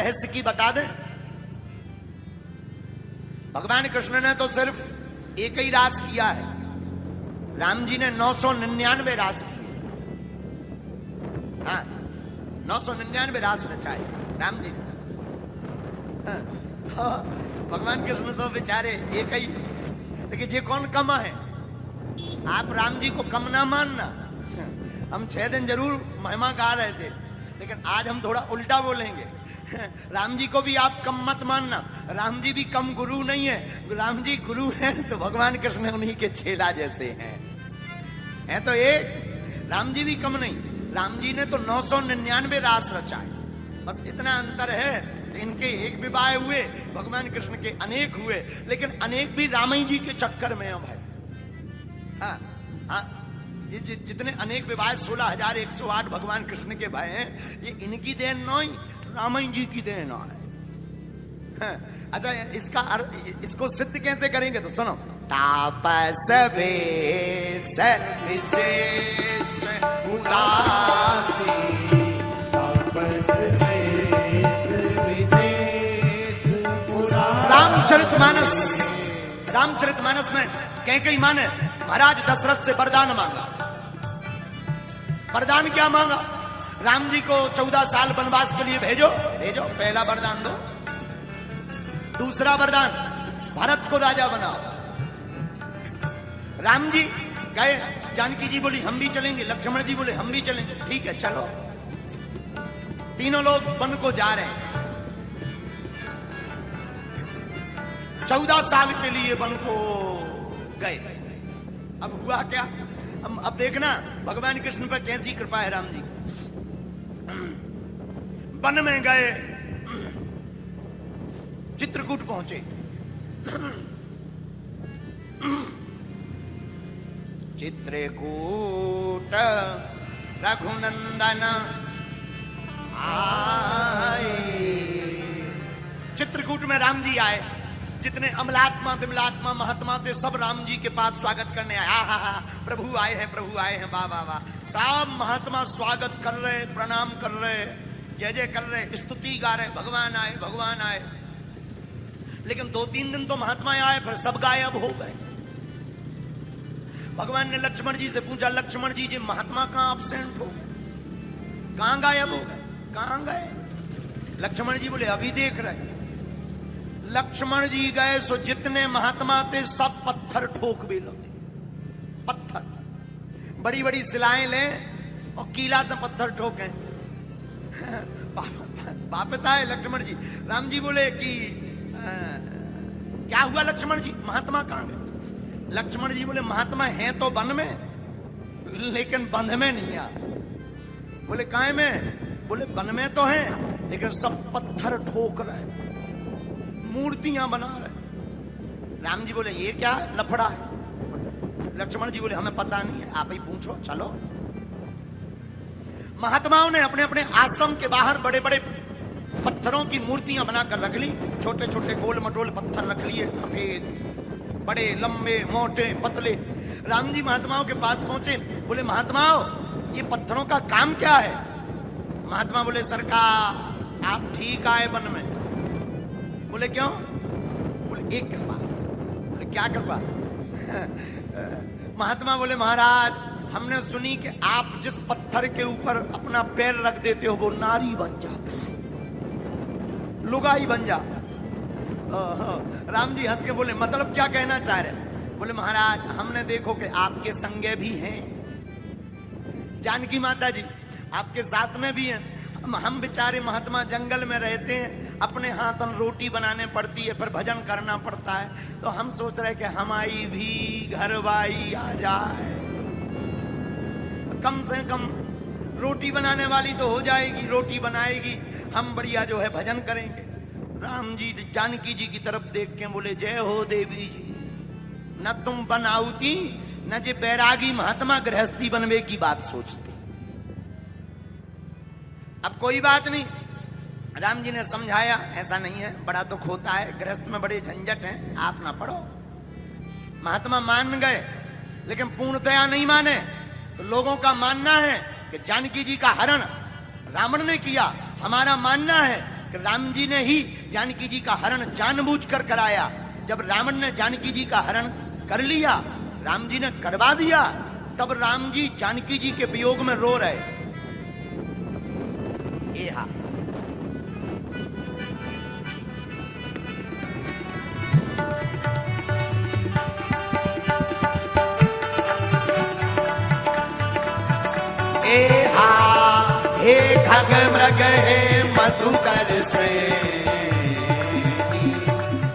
रहस्य की बता दें। भगवान कृष्ण ने तो सिर्फ एक ही रास किया है, राम जी ने 999 रास किए। हाँ, 999 रास रचाए राम जी ने। हाँ, भगवान कृष्ण तो बेचारे एक ही, लेकिन ये कौन कम है? आप राम जी को कम ना मानना। हम 6 दिन जरूर महिमा गा रहे थे, लेकिन आज हम थोड़ा उल्टा बोलेंगे। राम जी को भी आप कम मत मानना। राम जी भी कम गुरु नहीं है, राम जी गुरु हैं तो भगवान कृष्ण उन्हीं के चेला जैसे हैं तो एक। राम जी भी कम नहीं, राम जी ने तो 999 रास रचाए, बस इतना अंतर है। इनके एक विवाह हुए, भगवान कृष्ण के अनेक हुए, लेकिन अनेक भी रामाई जी के चक्कर में अब है। हाँ, हाँ, जितने अनेक विवाह 16,108 भगवान कृष्ण के भाई हैं, ये इनकी देन नहीं, रामाई जी की देन है। हाँ, अच्छा, इसको सिद्ध कैसे करेंगे तो सुनो। तापस वेश विशेष उदासी, रामचरितमानस में कैकेयी माँ ने महाराज दशरथ से वरदान मांगा। वरदान क्या मांगा? राम जी को 14 साल वनवास के लिए भेजो। पहला वरदान दो। दूसरा वरदान, भरत को राजा बनाओ। राम जी गए, जानकी जी बोली हम भी चलेंगे, लक्ष्मण जी बोले हम भी चलेंगे। ठीक है, चलो। तीनों लोग वन को जा रहे हैं। 14 साल के लिए वन को गए। अब हुआ क्या? अब देखना भगवान कृष्ण पर कैसी कृपा है राम जी। वन में गए, चित्रकूट पहुंचे। चित्रकूट रघुनंदन आए। चित्रकूट में राम जी आए। जितने अमलात्मा विमलात्मा महात्मा थे सब राम जी के पास स्वागत करने आए। हा, प्रभु आए हैं, प्रभु आए हैं, वाह वाह वाह। सब महात्मा स्वागत कर रहे, प्रणाम कर रहे, जय जय कर रहे, स्तुति गा रहे, भगवान आए, भगवान आए। लेकिन 2-3 दिन तो महात्मा आए, फिर सब गायब हो गए। भगवान ने लक्ष्मण जी से पूछा, लक्ष्मण जी जी महात्मा कहां एब्सेंट हो, कहां गायब हो गए, कहां गए? लक्ष्मण जी बोले अभी देख रहे। लक्ष्मण जी गए सो जितने महात्मा थे सब पत्थर ठोक भी लगे। पत्थर, बड़ी बड़ी सिलाएं ले और कीला से पत्थर ठोके। वापस आए लक्ष्मण जी। राम जी बोले कि क्या हुआ लक्ष्मण जी, महात्मा कहां गए? लक्ष्मण जी बोले महात्मा हैं तो वन में, लेकिन बंध में नहीं आ। बोले काय में? बोले वन में तो हैं, लेकिन सब पत्थर ठोक रहे, मूर्तियां बना रहे। राम जी बोले ये क्या लफड़ा है? लक्ष्मण जी बोले हमें पता नहीं है, आप ही पूछो, चलो। महात्माओं ने अपने अपने आश्रम के बाहर बड़े बड़े पत्थरों की मूर्तियां बनाकर रख ली। छोटे छोटे गोल मटोल पत्थर रख लिए, सफेद, बड़े, लंबे, मोटे, पतले। राम जी महात्माओं के पास पहुंचे। बोले महात्माओं ये पत्थरों का काम क्या है? महात्मा बोले सरकार आप ठीक आए वन में। बोले क्यों? बोले एक कृपा। बोले क्या कृपा? महात्मा बोले महाराज हमने सुनी कि आप जिस पत्थर के ऊपर अपना पैर रख देते हो वो नारी बन जाता है, लुगाई बन जा। राम जी हंस के बोले मतलब क्या कहना चाह रहे? बोले महाराज हमने देखो कि आपके संगे भी हैं, जानकी माता जी आपके साथ में भी हैं। हम बेचारे महात्मा जंगल में रहते हैं, अपने हाथन रोटी बनाने पड़ती है, फिर भजन करना पड़ता है, तो हम सोच रहे कि हमारी भी घरवाई आ जाए, कम से कम रोटी बनाने वाली तो हो जाएगी, रोटी बनाएगी, हम बढ़िया जो है भजन करेंगे। राम जी जानकी जी की तरफ देख के बोले जय हो देवी जी, न तुम बनाउती न जे बैरागी महात्मा गृहस्थी बनवे की बात सोचती। अब कोई बात नहीं, राम जी ने समझाया ऐसा नहीं है, बड़ा दुख होता है, गृहस्थ में बड़े झंझट हैं, आप ना पढ़ो। महात्मा मान गए, लेकिन पूर्णतया नहीं माने। तो लोगों का मानना है कि जानकी जी का हरण रावण ने किया, हमारा मानना है कि राम जी ने ही जानकी जी का हरण जानबूझकर कराया। जब रावण ने जानकी जी का हरण कर लिया, राम जी ने करवा दिया, तब राम जी जानकी जी के वियोग में रो रहे। ए हा हे खग मृग हे मधुकर से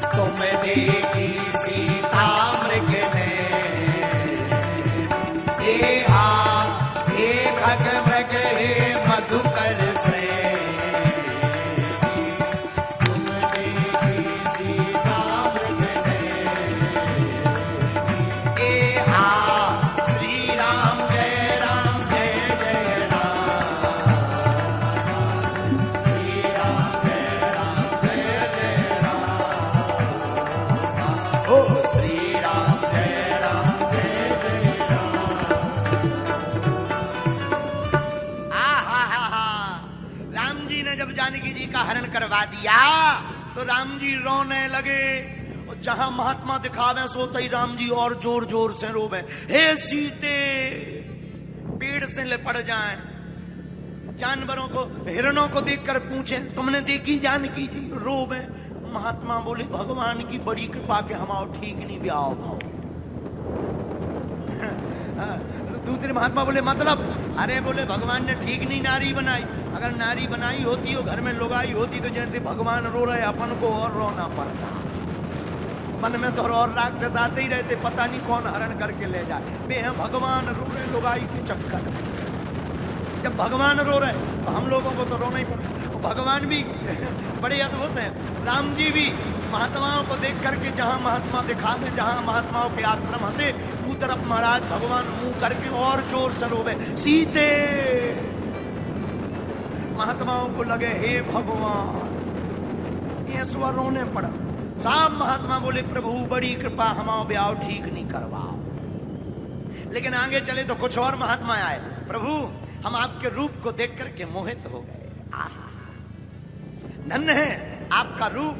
तुम देखी सीता मृग ने। हे खग मृग हे मधुकर से तुम देखी सीता मृग ने। श्री राम जय राम जय जय राम। श्री राम जय राम जय जय राम। ओ श्री राम जय राम जय जय राम। राम जी ने जब जानकी जी का हरण करवा दिया तो राम जी रोने लगे। और जहां महात्मा दिखावे सोते ही राम जी और जोर जोर से रोवे। हे सीते, पेड़ से लिपट जाएं, जानवरों को हिरणों को देखकर पूछे तुमने देखी जानकी जी, रोवे। महात्मा बोले भगवान की बड़ी कृपा के हम आओ ठीक नहीं भी आओ भाव। दूसरे महात्मा बोले मतलब, अरे बोले भगवान ने ठीक नहीं नारी बनाई। अगर नारी बनाई होती हो, घर में लुगाई होती तो जैसे भगवान रो रहे अपन को और रोना पड़ता। मन में तो और राक्षस आते ही रहते, पता नहीं कौन हरण करके ले जाए। वे हैं भगवान रो रहे लुगाई के चक्कर में। जब भगवान रो रहे तो हम लोगों को तो रोना ही पड़ता। भगवान भी बड़े अद्भुत हैं। राम जी भी महात्माओं को देख करके जहां महात्मा दिखाते, जहां महात्माओं के आश्रम आते, वो तरफ महाराज भगवान मुंह करके और जोर से रोवे सीते। महात्माओं को लगे हे भगवान, ये स्वर रोने पड़ा। सब महात्मा बोले प्रभु बड़ी कृपा हमाओ ब्याह ठीक नहीं करवाओ। लेकिन आगे चले तो कुछ और महात्मा आए। प्रभु हम आपके रूप को देख करके मोहित हो गए। आहा, धन्य है आपका रूप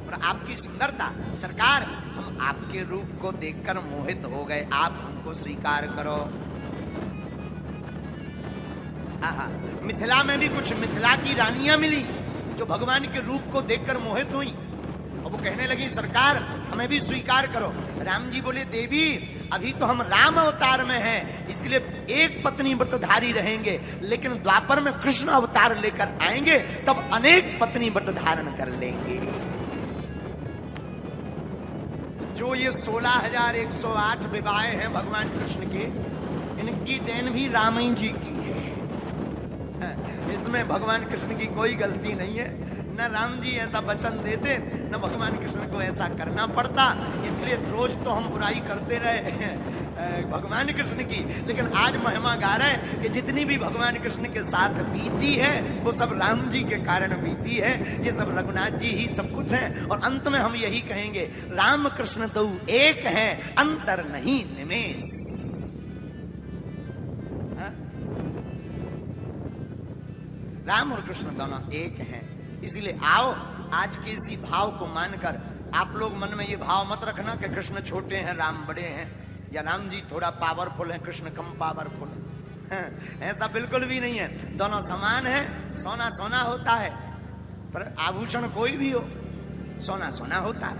और आपकी सुंदरता। सरकार हम आपके रूप को देखकर मोहित हो गए, आप हमको स्वीकार करो। आहा, मिथिला में भी कुछ मिथिला की रानियां मिली जो भगवान के रूप को देखकर मोहित हुई और वो कहने लगी सरकार हमें भी स्वीकार करो। राम जी बोले देवी अभी तो हम राम अवतार में हैं, इसलिए एक पत्नी व्रतधारी रहेंगे, लेकिन द्वापर में कृष्ण अवतार लेकर आएंगे तब अनेक पत्नी व्रत धारण कर लेंगे। जो ये 16,108 विवाह हैं भगवान कृष्ण के, इनकी देन भी राम ही जी की है। इसमें भगवान कृष्ण की कोई गलती नहीं है। न राम जी ऐसा वचन देते, न भगवान कृष्ण को ऐसा करना पड़ता। इसलिए रोज तो हम बुराई करते रहे भगवान कृष्ण की, लेकिन आज महिमा गा रहे हैं कि जितनी भी भगवान कृष्ण के साथ बीती है वो सब राम जी के कारण बीती है। ये सब रघुनाथ जी ही सब कुछ है। और अंत में हम यही कहेंगे राम कृष्ण तो एक है, अंतर नहीं निमेष। राम और कृष्ण दोनों एक हैं। इसलिए आओ आज के इसी भाव को मानकर, आप लोग मन में ये भाव मत रखना कि कृष्ण छोटे हैं राम बड़े हैं, या राम जी थोड़ा पावरफुल है कृष्ण कम पावरफुल है। ऐसा बिल्कुल भी नहीं है। दोनों समान है। सोना सोना होता है पर आभूषण कोई भी हो, सोना सोना होता है।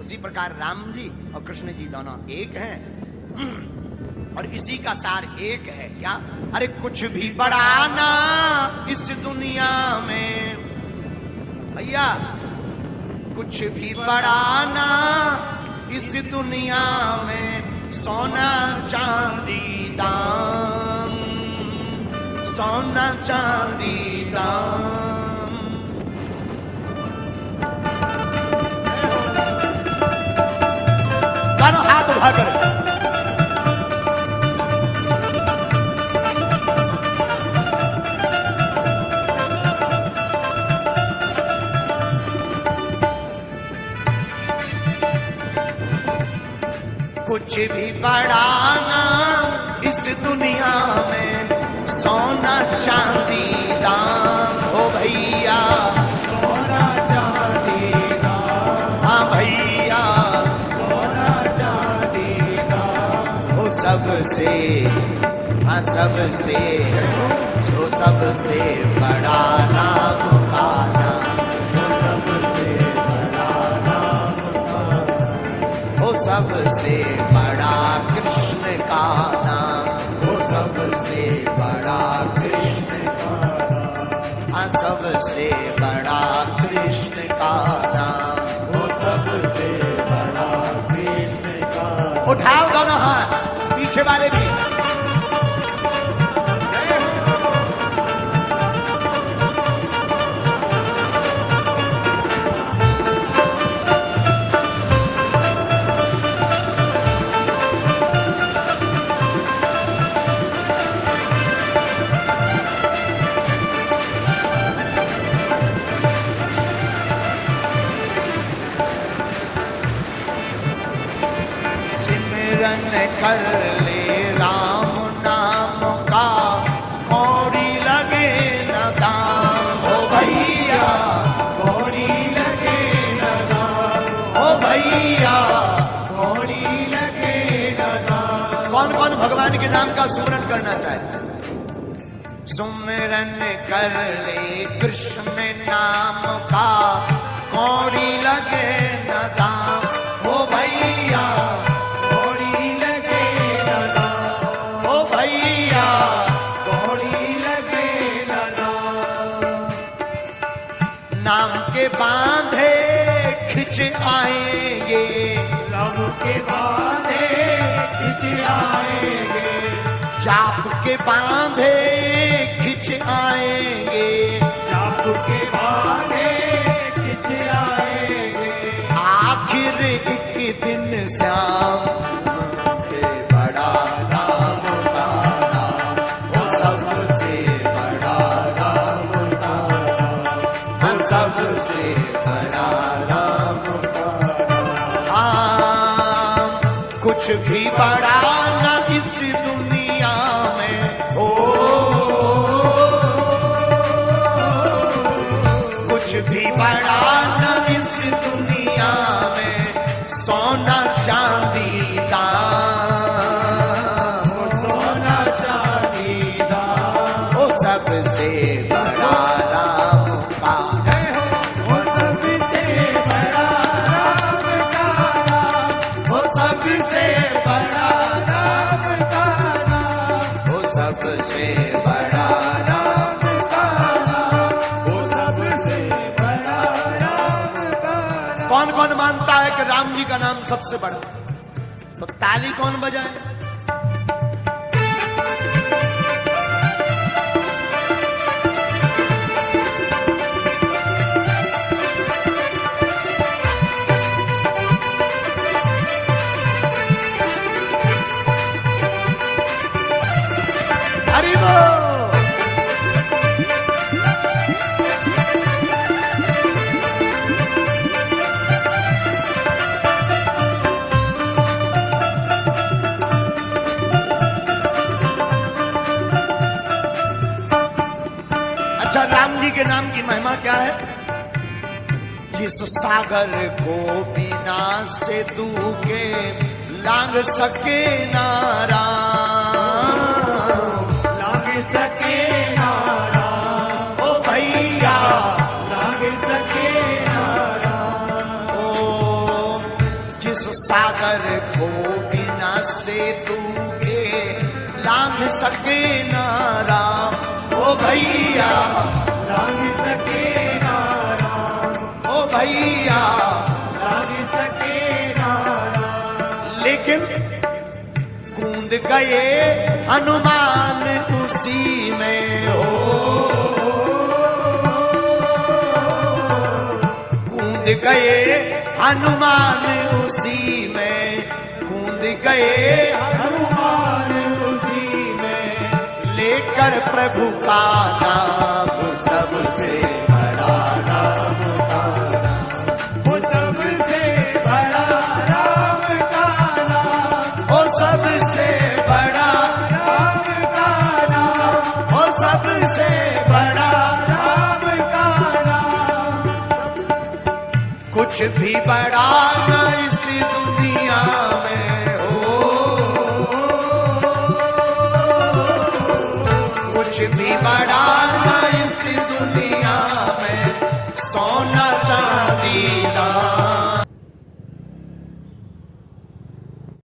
उसी प्रकार राम जी और कृष्ण जी दोनों एक हैं और इसी का सार एक है। क्या? अरे कुछ भी बढ़ाना इस दुनिया में भैया, कुछ भी बढ़ाना इस दुनिया में, सोना चांदी दाम, सोना चांदी दाम। दोनों हाथ उठाकर कुछ भी बढ़ाना इस दुनिया में, सोना चांदी दाम हो भैया, सोना सबसे सबसे जो सबसे बड़ा नाम का नाम, वो सबसे बड़ा नाम का नाम, वो सबसे बड़ा कृष्ण का नाम, वो सबसे बड़ा कृष्ण का नाम, सबसे बड़ा कृष्ण का नाम, वो सबसे बड़ा कृष्ण का नाम। उठाओ दोनों हाथ, पीछे वाले भी। कर ले राम नाम का, कौड़ी लगे न दाम, ओ भैया कौड़ी लगे न दाम, ओ भैया कौड़ी लगे न दाम। कौन कौन भगवान के नाम का सुमरन करना चाहता है? सुमरन कर ले कृष्ण नाम का, कौड़ी लगे न दाम, ओ भैया नाम के बांधे खिंच आएंगे, नाम के बांधे खिंच आएंगे, चाप के बांधे खिंच आएंगे, चाप के बांधे खिंच आएंगे। आखिर एक दिन श्याम के बड़ा नाम का नाम, वो सबसे बड़ा नाम का नाम, सबसे बड़ा नाम का नाम। कुछ भी बड़ा न इस दुनिया में हो, कुछ भी बड़ा न इस दुनिया में, सोना चांदी दाम, सोना चांदी दाम, वो सबसे बड़ा नाम का, वो सबसे बड़ा नाम का नाम, वो सबसे बड़ा नाम का नाम, वो सबसे बड़ा नाम का नाम, वो सबसे बड़ा नाम का नाम। कौन कौन मानता है कि राम जी का नाम सबसे बड़ा? तो ताली कौन बजाए? हरि बोल। अच्छा, राम जी के नाम की महिमा क्या है? जिस सागर को बिना से तू के लांग सके ना राम, लांग सके ना राम, ओ भैया लांग सके ना राम। ओ जिस सागर को बिना से तू के लांग सके ना राम, ओ भैया लांग सके ना राम, ओ भैया लांग सके ना राम। लेकिन कूद गए हनुमान उसी में हो, कूद गए हनुमान उसी में, कूद गए हनुमान उसी में, लेकर प्रभु का नाम, सबसे बड़ा नाम का नाम, वो सबसे बड़ा नाम का नाम, वो सबसे बड़ा नाम का नाम, वो सबसे बड़ा नाम का नाम। कुछ भी बड़ा न इस दुनिया में हो, बड़ा ना इस दुनिया में सोना चांदी दा